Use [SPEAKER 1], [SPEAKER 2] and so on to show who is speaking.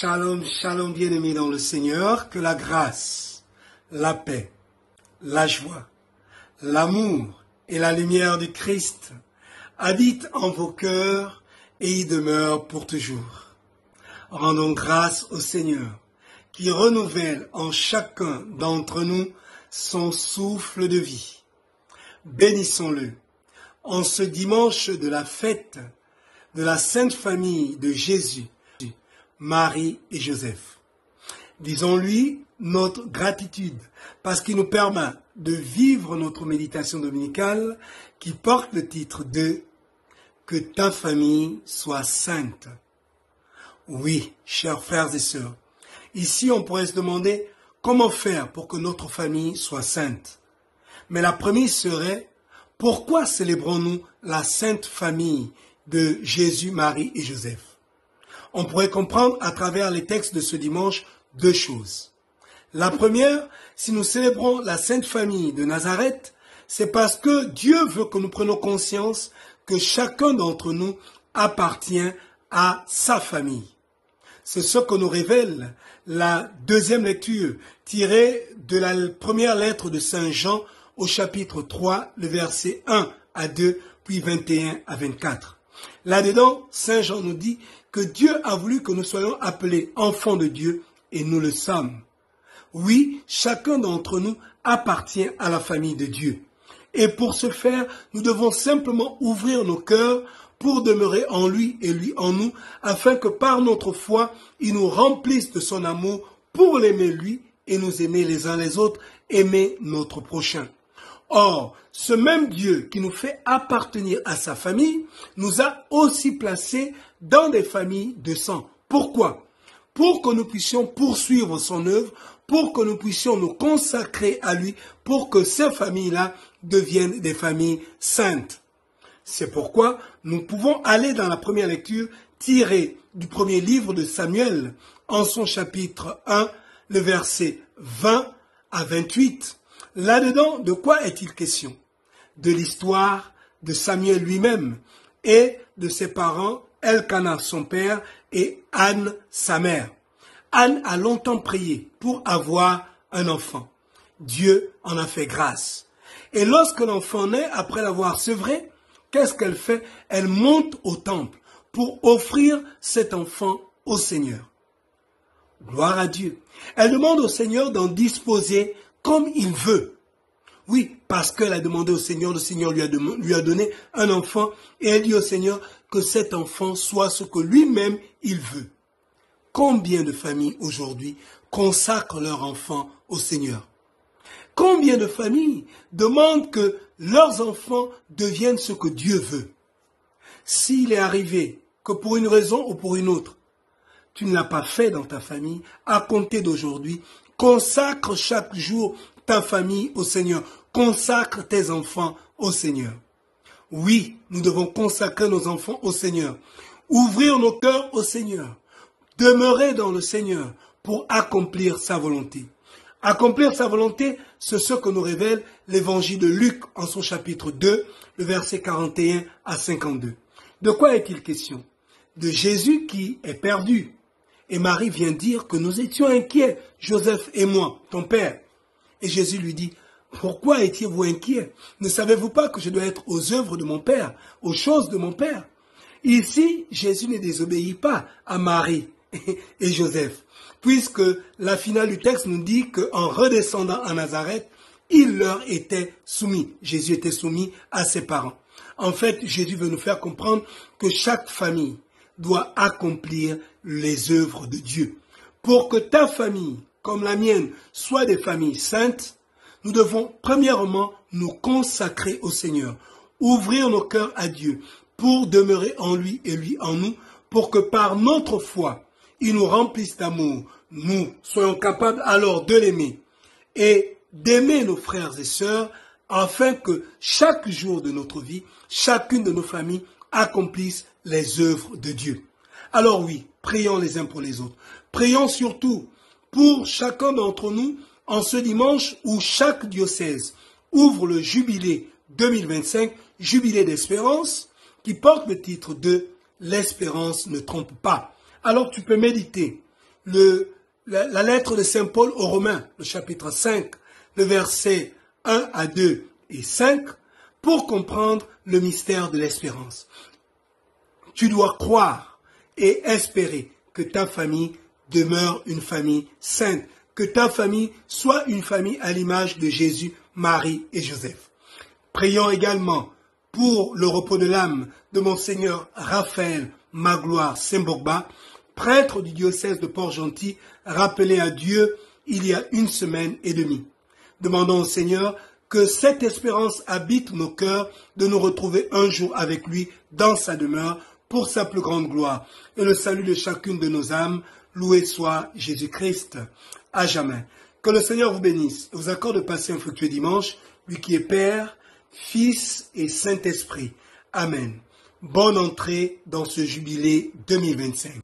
[SPEAKER 1] Shalom, shalom bien-aimés dans le Seigneur, que la grâce, la paix, la joie, l'amour et la lumière du Christ habitent en vos cœurs et y demeurent pour toujours. Rendons grâce au Seigneur qui renouvelle en chacun d'entre nous son souffle de vie. Bénissons-le en ce dimanche de la fête de la Sainte Famille de Jésus, Marie et Joseph. Disons-lui notre gratitude parce qu'il nous permet de vivre notre méditation dominicale qui porte le titre de « Que ta famille soit sainte ». Oui, chers frères et sœurs, ici on pourrait se demander comment faire pour que notre famille soit sainte. Mais la première serait, pourquoi célébrons-nous la Sainte Famille de Jésus, Marie et Joseph? On pourrait comprendre à travers les textes de ce dimanche deux choses. La première, si nous célébrons la Sainte Famille de Nazareth, c'est parce que Dieu veut que nous prenions conscience que chacun d'entre nous appartient à sa famille. C'est ce que nous révèle la deuxième lecture tirée de la première lettre de Saint Jean au chapitre 3, le verset 1 à 2, puis 21 à 24. Là-dedans, Saint Jean nous dit que Dieu a voulu que nous soyons appelés enfants de Dieu et nous le sommes. Oui, chacun d'entre nous appartient à la famille de Dieu. Et pour ce faire, nous devons simplement ouvrir nos cœurs pour demeurer en lui et lui en nous, afin que par notre foi, il nous remplisse de son amour pour l'aimer lui et nous aimer les uns les autres, aimer notre prochain. Or, ce même Dieu qui nous fait appartenir à sa famille, nous a aussi placés dans des familles de sang. Pourquoi? Pour que nous puissions poursuivre son œuvre, pour que nous puissions nous consacrer à lui, pour que ces familles-là deviennent des familles saintes. C'est pourquoi nous pouvons aller dans la première lecture tirée du premier livre de Samuel, en son chapitre 1, le verset 20 à 28. Là-dedans, de quoi est-il question? De l'histoire de Samuel lui-même et de ses parents, Elkana, son père, et Anne, sa mère. Anne a longtemps prié pour avoir un enfant. Dieu en a fait grâce. Et lorsque l'enfant naît, après l'avoir sevré, qu'est-ce qu'elle fait? Elle monte au temple pour offrir cet enfant au Seigneur. Gloire à Dieu. Elle demande au Seigneur d'en disposer comme il veut. Oui, parce qu'elle a demandé au Seigneur, le Seigneur lui a donné un enfant et elle dit au Seigneur que cet enfant soit ce que lui-même il veut. Combien de familles aujourd'hui consacrent leur enfant au Seigneur? Combien de familles demandent que leurs enfants deviennent ce que Dieu veut? S'il est arrivé que pour une raison ou pour une autre, tu ne l'as pas fait dans ta famille, à compter d'aujourd'hui, consacre chaque jour ta famille au Seigneur. Consacre tes enfants au Seigneur. Oui, nous devons consacrer nos enfants au Seigneur. Ouvrir nos cœurs au Seigneur. Demeurer dans le Seigneur pour accomplir sa volonté. Accomplir sa volonté, c'est ce que nous révèle l'évangile de Luc en son chapitre 2, le verset 41 à 52. De quoi est-il question? De Jésus qui est perdu. Et Marie vient dire que nous étions inquiets, Joseph et moi, ton père. Et Jésus lui dit, pourquoi étiez-vous inquiets? Ne savez-vous pas que je dois être aux œuvres de mon père, aux choses de mon père? Ici, Jésus ne désobéit pas à Marie et Joseph, puisque la finale du texte nous dit qu'en redescendant à Nazareth, il leur était soumis. Jésus était soumis à ses parents. En fait, Jésus veut nous faire comprendre que chaque famille doit accomplir les œuvres de Dieu. Pour que ta famille, comme la mienne, soit des familles saintes, nous devons premièrement nous consacrer au Seigneur, ouvrir nos cœurs à Dieu pour demeurer en lui et lui en nous, pour que par notre foi, il nous remplisse d'amour, nous soyons capables alors de l'aimer et d'aimer nos frères et sœurs, afin que chaque jour de notre vie, chacune de nos familles accomplisse les œuvres de Dieu. Alors oui, prions les uns pour les autres. Prions surtout pour chacun d'entre nous en ce dimanche où chaque diocèse ouvre le jubilé 2025, jubilé d'espérance, qui porte le titre de « L'espérance ne trompe pas ». Alors tu peux méditer la lettre de Saint Paul aux Romains, le chapitre 5, le verset 1 à 2 et 5, pour comprendre le mystère de l'espérance. Tu dois croire et espérer que ta famille demeure une famille sainte, que ta famille soit une famille à l'image de Jésus, Marie et Joseph. Prions également pour le repos de l'âme de Monseigneur Raphaël Magloire Sembogba, prêtre du diocèse de Port-Gentil, rappelé à Dieu il y a 1 semaine et demie. Demandons au Seigneur que cette espérance habite nos cœurs de nous retrouver un jour avec lui dans sa demeure pour sa plus grande gloire et le salut de chacune de nos âmes. Loué soit Jésus-Christ à jamais. Que le Seigneur vous bénisse et vous accorde de passer un fructueux dimanche, lui qui est Père, Fils et Saint-Esprit. Amen. Bonne entrée dans ce jubilé 2025.